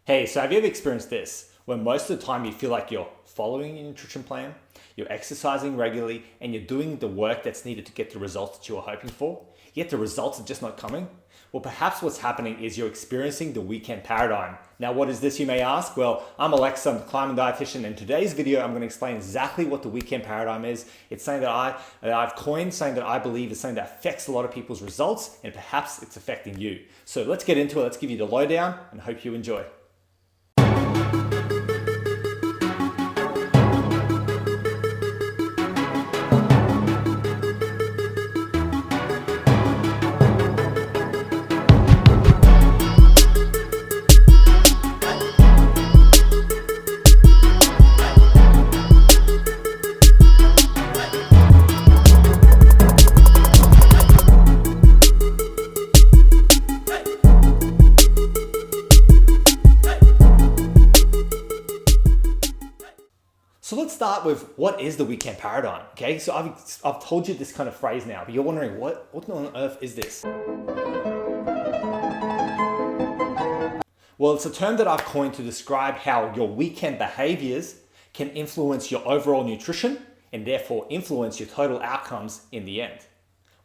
Hey, so have you ever experienced this? Where most of the time you feel like you're following your nutrition plan, you're exercising regularly, and you're doing the work that's needed to get the results that you are hoping for, yet the results are just not coming? Well, perhaps what's happening is you're experiencing the weekend paradigm. Now, what is this, you may ask? Well, I'm Aleksa, I'm the climbing dietitian, and in today's video, I'm going to explain exactly what the weekend paradigm is. It's something that I've coined, something that I believe is something that affects a lot of people's results, and perhaps it's affecting you. So let's get into it. Let's give you the lowdown, and hope you enjoy. So let's start with what is the weekend paradigm, okay? So I've told you this kind of phrase now, but you're wondering what on earth is this? Well, it's a term that I've coined to describe how your weekend behaviors can influence your overall nutrition and therefore influence your total outcomes in the end.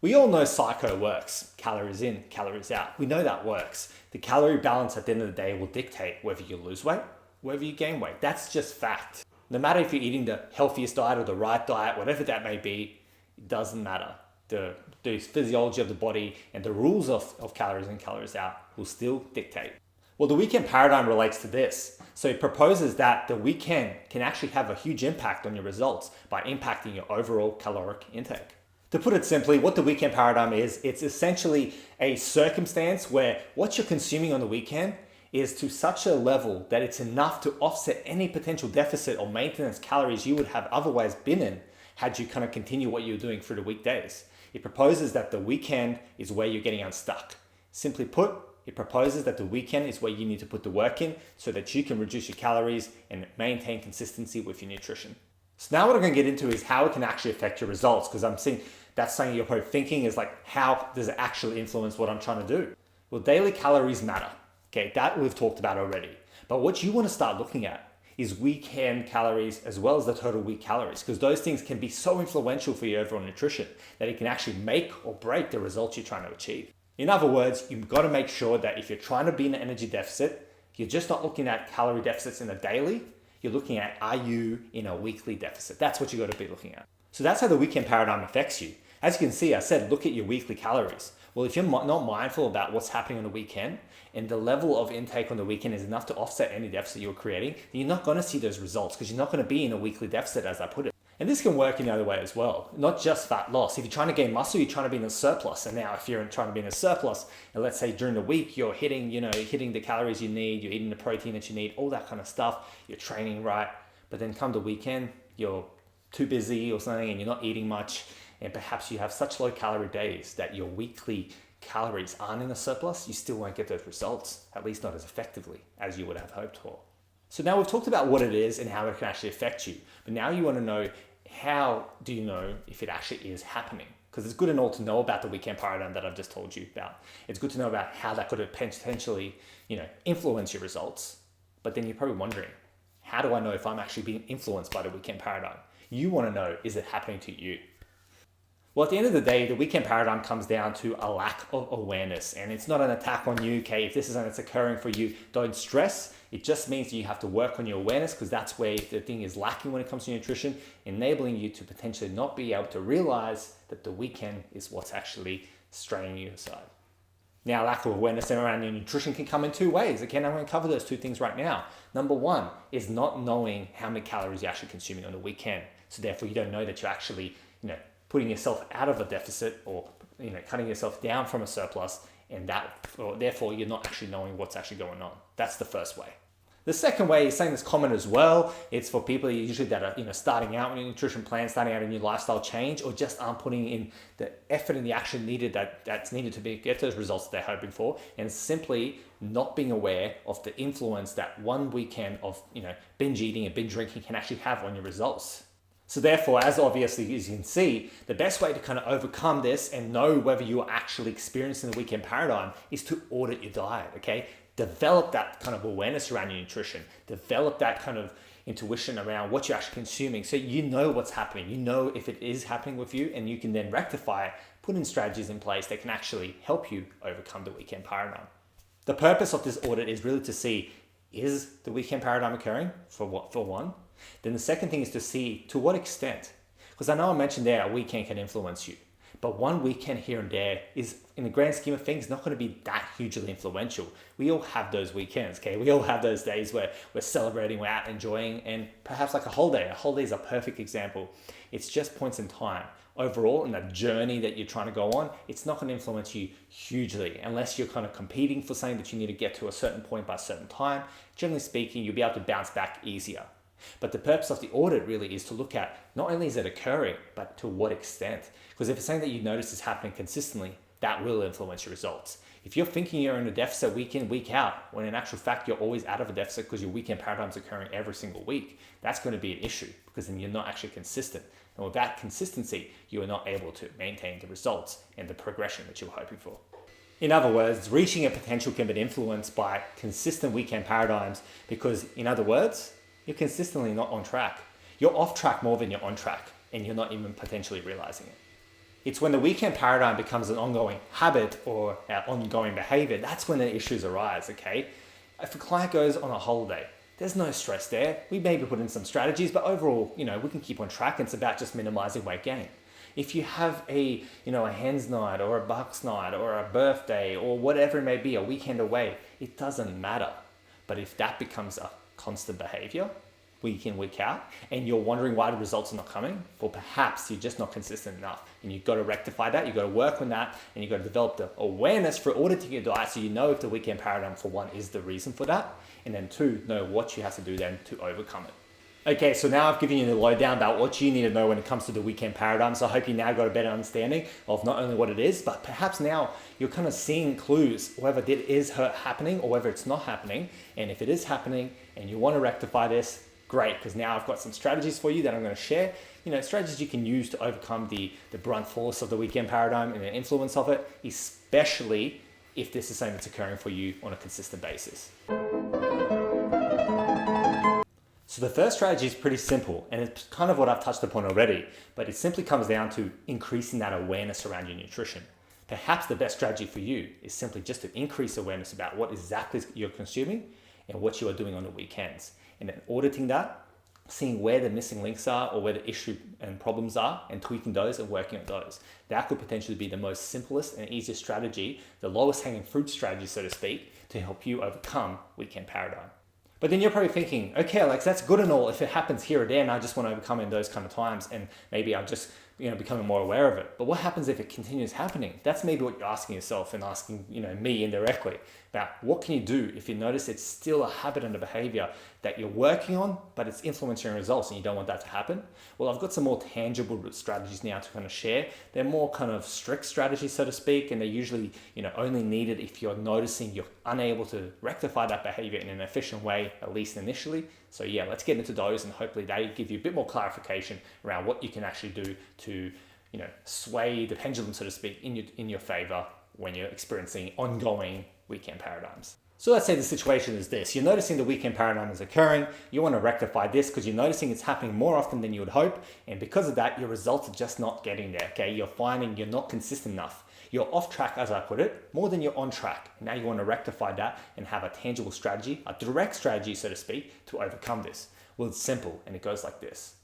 We all know psycho works. Calories in, calories out. We know that works. The calorie balance at the end of the day will dictate whether you lose weight, whether you gain weight. That's just fact. No matter if you're eating the healthiest diet or the right diet, whatever that may be, it doesn't matter. The physiology of the body and the rules of calories in, calories out will still dictate. Well, the weekend paradigm relates to this. So it proposes that the weekend can actually have a huge impact on your results by impacting your overall caloric intake. To put it simply, what the weekend paradigm is, it's essentially a circumstance where what you're consuming on the weekend is to such a level that it's enough to offset any potential deficit or maintenance calories you would have otherwise been in had you kind of continue what you were doing through the weekdays. It proposes that the weekend is where you're getting unstuck. Simply put, it proposes that the weekend is where you need to put the work in so that you can reduce your calories and maintain consistency with your nutrition. So now what I'm going to get into is how it can actually affect your results, because I'm seeing that's something you're probably thinking is like, how does it actually influence what I'm trying to do? Well, daily calories matter. Okay, that we've talked about already. But what you want to start looking at is weekend calories as well as the total week calories, because those things can be so influential for your overall nutrition that it can actually make or break the results you're trying to achieve. In other words, you've got to make sure that if you're trying to be in an energy deficit, you're just not looking at calorie deficits in a daily, you're looking at, are you in a weekly deficit? That's what you got to be looking at. So that's how the weekend paradigm affects you. As you can see, I said, look at your weekly calories. Well, if you're not mindful about what's happening on the weekend and the level of intake on the weekend is enough to offset any deficit you're creating, then you're not going to see those results because you're not going to be in a weekly deficit, as I put it. And this can work in the other way as well, not just fat loss. If you're trying to gain muscle, you're trying to be in a surplus. And now if you're trying to be in a surplus, and let's say during the week, you're hitting the calories you need, you're eating the protein that you need, all that kind of stuff, you're training right. But then come the weekend, you're too busy or something and you're not eating much. And perhaps you have such low calorie days that your weekly calories aren't in a surplus, you still won't get those results, at least not as effectively as you would have hoped for. So now we've talked about what it is and how it can actually affect you. But now you want to know, how do you know if it actually is happening? Because it's good and all to know about the weekend paradigm that I've just told you about. It's good to know about how that could potentially, influence your results. But then you're probably wondering, how do I know if I'm actually being influenced by the weekend paradigm? You want to know, is it happening to you? Well, at the end of the day, the weekend paradigm comes down to a lack of awareness, and it's not an attack on you, okay? If this is something that's occurring for you, don't stress. It just means that you have to work on your awareness, because that's where the thing is lacking when it comes to nutrition, enabling you to potentially not be able to realize that the weekend is what's actually straying you aside. Now, lack of awareness around your nutrition can come in two ways. Again, I'm going to cover those two things right now. Number one is not knowing how many calories you're actually consuming on the weekend. So therefore, you don't know that you're actually, putting yourself out of a deficit or cutting yourself down from a surplus, and therefore you're not actually knowing what's actually going on. That's the first way. The second way is something that's common as well. It's for people usually that are starting out with a nutrition plan, starting out a new lifestyle change, or just aren't putting in the effort and the action needed that's needed to get those results that they're hoping for, and simply not being aware of the influence that one weekend of binge eating and binge drinking can actually have on your results. So therefore, as obviously as you can see, the best way to kind of overcome this and know whether you are actually experiencing the weekend paradigm is to audit your diet, okay? develop that kind of awareness around your nutrition, develop that kind of intuition around what you're actually consuming, so you know what's happening, you know if it is happening with you, and you can then rectify it, put in strategies in place that can actually help you overcome the weekend paradigm. The purpose of this audit is really to see, is the weekend paradigm occurring, for one? Then the second thing is to see to what extent. Because I know I mentioned there a weekend can influence you, but one weekend here and there is, in the grand scheme of things, not going to be that hugely influential. We all have those weekends, okay? We all have those days where we're celebrating, we're out enjoying, and perhaps like a holiday. A holiday is a perfect example. It's just points in time. Overall, in the journey that you're trying to go on, it's not going to influence you hugely unless you're kind of competing for something that you need to get to a certain point by a certain time. Generally speaking, you'll be able to bounce back easier. But the purpose of the audit really is to look at not only is it occurring, but to what extent. Because if it's something that you notice is happening consistently, that will influence your results. If you're thinking you're in a deficit week in, week out, when in actual fact you're always out of a deficit because your weekend paradigm's occurring every single week, that's going to be an issue because then you're not actually consistent. And with that consistency, you are not able to maintain the results and the progression that you were hoping for. In other words, reaching a potential can be influenced by consistent weekend paradigms because, in other words, you're consistently not on track. You're off track more than you're on track, and you're not even potentially realizing it. It's when the weekend paradigm becomes an ongoing habit or an ongoing behavior, that's when the issues arise, okay? If a client goes on a holiday, there's no stress there. We maybe put in some strategies, but overall, we can keep on track. And it's about just minimizing weight gain. If you have a hens night or a bucks night or a birthday or whatever it may be, a weekend away, it doesn't matter. But if that becomes a constant behavior, week in, week out, and you're wondering why the results are not coming, well, perhaps you're just not consistent enough. And you've got to rectify that, you've got to work on that, and you've got to develop the awareness for auditing your diet so you know if the weekend paradigm, for one, is the reason for that, and then two, know what you have to do then to overcome it. Okay, so now I've given you the lowdown about what you need to know when it comes to the weekend paradigm. So I hope you now got a better understanding of not only what it is, but perhaps now you're kind of seeing clues, whether it is happening or whether it's not happening. And if it is happening and you want to rectify this, great, because now I've got some strategies for you that I'm going to share. Strategies you can use to overcome the brunt force of the weekend paradigm and the influence of it, especially if this is something that's occurring for you on a consistent basis. So the first strategy is pretty simple, and it's kind of what I've touched upon already, but it simply comes down to increasing that awareness around your nutrition. Perhaps the best strategy for you is simply just to increase awareness about what exactly you're consuming and what you are doing on the weekends. And then auditing that, seeing where the missing links are or where the issue and problems are and tweaking those and working on those. That could potentially be the most simplest and easiest strategy, the lowest hanging fruit strategy, so to speak, to help you overcome weekend paradigm. But then you're probably thinking, okay, Alex, that's good and all if it happens here or there and I just want to overcome in those kind of times and maybe I'm just becoming more aware of it. But what happens if it continues happening? That's maybe what you're asking yourself and asking me indirectly about what can you do if you notice it's still a habit and a behavior that you're working on, but it's influencing your results and you don't want that to happen. Well, I've got some more tangible strategies now to kind of share. They're more kind of strict strategies, so to speak, and they're usually only needed if you're noticing you're unable to rectify that behavior in an efficient way, at least initially. So yeah, let's get into those and hopefully they give you a bit more clarification around what you can actually do to sway the pendulum, so to speak, in your favor when you're experiencing ongoing weekend paradigms. So let's say the situation is this. You're noticing the weekend paradigm is occurring. You want to rectify this because you're noticing it's happening more often than you would hope. And because of that, your results are just not getting there, okay? You're finding you're not consistent enough. You're off track, as I put it, more than you're on track. Now you want to rectify that and have a tangible strategy, a direct strategy, so to speak, to overcome this. Well, it's simple and it goes like this.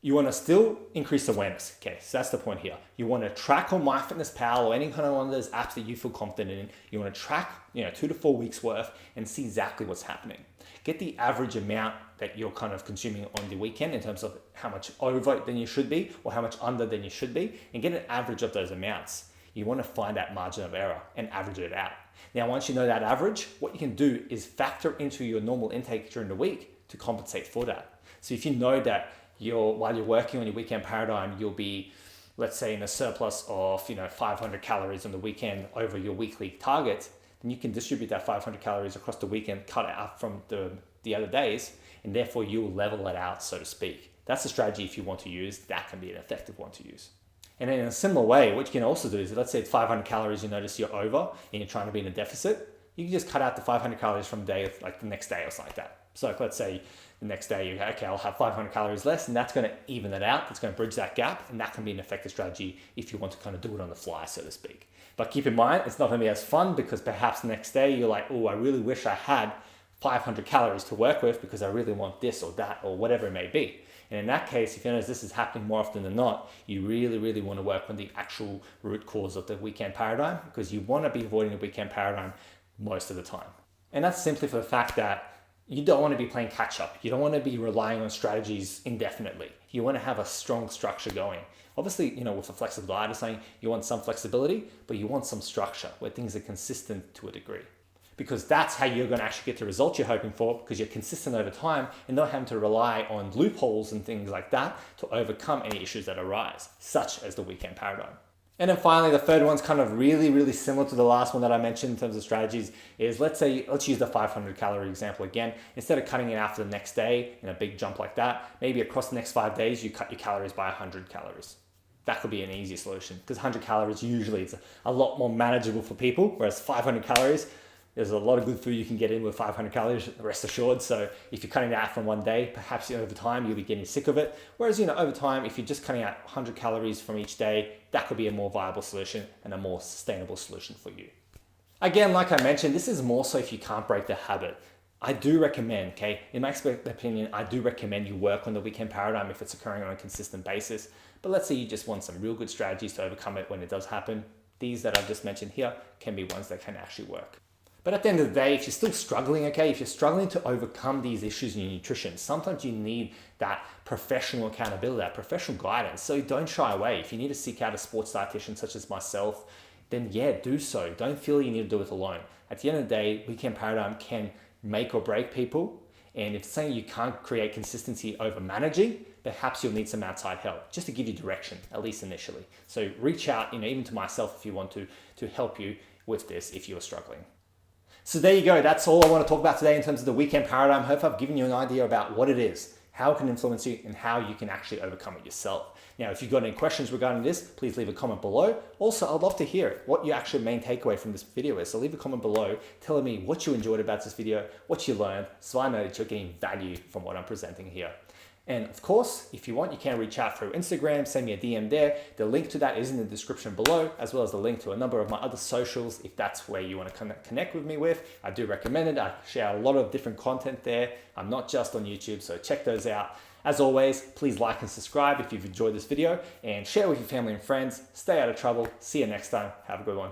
You want to still increase awareness. Okay, so that's the point here. You want to track on MyFitnessPal or any kind of one of those apps that you feel confident in. You want to track 2 to 4 weeks worth and see exactly what's happening. Get the average amount that you're kind of consuming on the weekend in terms of how much over than you should be or how much under than you should be, and get an average of those amounts. You want to find that margin of error and average it out. Now, once you know that average, what you can do is factor into your normal intake during the week to compensate for that. So if you know that while you're working on your weekend paradigm, you'll be, let's say, in a surplus of 500 calories on the weekend over your weekly target, then you can distribute that 500 calories across the weekend, cut it out from the other days, and therefore you'll level it out, so to speak. That's a strategy if you want to use. That can be an effective one to use. And then in a similar way, what you can also do is, let's say it's 500 calories you notice you're over and you're trying to be in a deficit, you can just cut out the 500 calories from day, like the next day or something like that. So let's say the next day you go, okay, I'll have 500 calories less, and that's going to even it out. That's going to bridge that gap, and that can be an effective strategy if you want to kind of do it on the fly, so to speak. But keep in mind, it's not going to be as fun because perhaps the next day you're like, oh, I really wish I had 500 calories to work with because I really want this or that or whatever it may be. And in that case, if you notice this is happening more often than not, you really, really want to work on the actual root cause of the weekend paradigm, because you want to be avoiding the weekend paradigm most of the time. And that's simply for the fact that you don't want to be playing catch up. You don't want to be relying on strategies indefinitely. You want to have a strong structure going. Obviously, with a flexible diet or something, you want some flexibility, but you want some structure where things are consistent to a degree. Because that's how you're going to actually get the results you're hoping for, because you're consistent over time and not having to rely on loopholes and things like that to overcome any issues that arise, such as the weekend paradigm. And then finally, the third one's kind of really, really similar to the last one that I mentioned in terms of strategies is let's use the 500 calorie example again. Instead of cutting it after the next day in a big jump like that, maybe across the next 5 days, you cut your calories by 100 calories. That could be an easier solution because 100 calories usually is a lot more manageable for people, whereas 500 calories, there's a lot of good food you can get in with 500 calories, rest assured. So if you're cutting that out from one day, perhaps over time you'll be getting sick of it. Whereas, over time, if you're just cutting out 100 calories from each day, that could be a more viable solution and a more sustainable solution for you. Again, like I mentioned, this is more so if you can't break the habit. I do recommend, in my expert opinion, I do recommend you work on the weekend paradigm if it's occurring on a consistent basis. But let's say you just want some real good strategies to overcome it when it does happen. These that I've just mentioned here can be ones that can actually work. But at the end of the day, if you're still struggling, if you're struggling to overcome these issues in your nutrition, sometimes you need that professional accountability, that professional guidance. So don't shy away. If you need to seek out a sports dietitian such as myself, then do so. Don't feel you need to do it alone. At the end of the day, weekend paradigm can make or break people. And if it's something you can't create consistency over managing, perhaps you'll need some outside help just to give you direction, at least initially. So reach out, even to myself if you want to help you with this if you're struggling. So there you go. That's all I want to talk about today in terms of the weekend paradigm. I hope I've given you an idea about what it is, how it can influence you, and how you can actually overcome it yourself. Now, if you've got any questions regarding this, please leave a comment below. Also, I'd love to hear what your actual main takeaway from this video is. So leave a comment below telling me what you enjoyed about this video, what you learned, so I know that you're getting value from what I'm presenting here. And of course, if you want, you can reach out through Instagram, send me a DM there. The link to that is in the description below, as well as the link to a number of my other socials if that's where you want to connect with me with. I do recommend it. I share a lot of different content there. I'm not just on YouTube, so check those out. As always, please like and subscribe if you've enjoyed this video and share with your family and friends. Stay out of trouble. See you next time. Have a good one.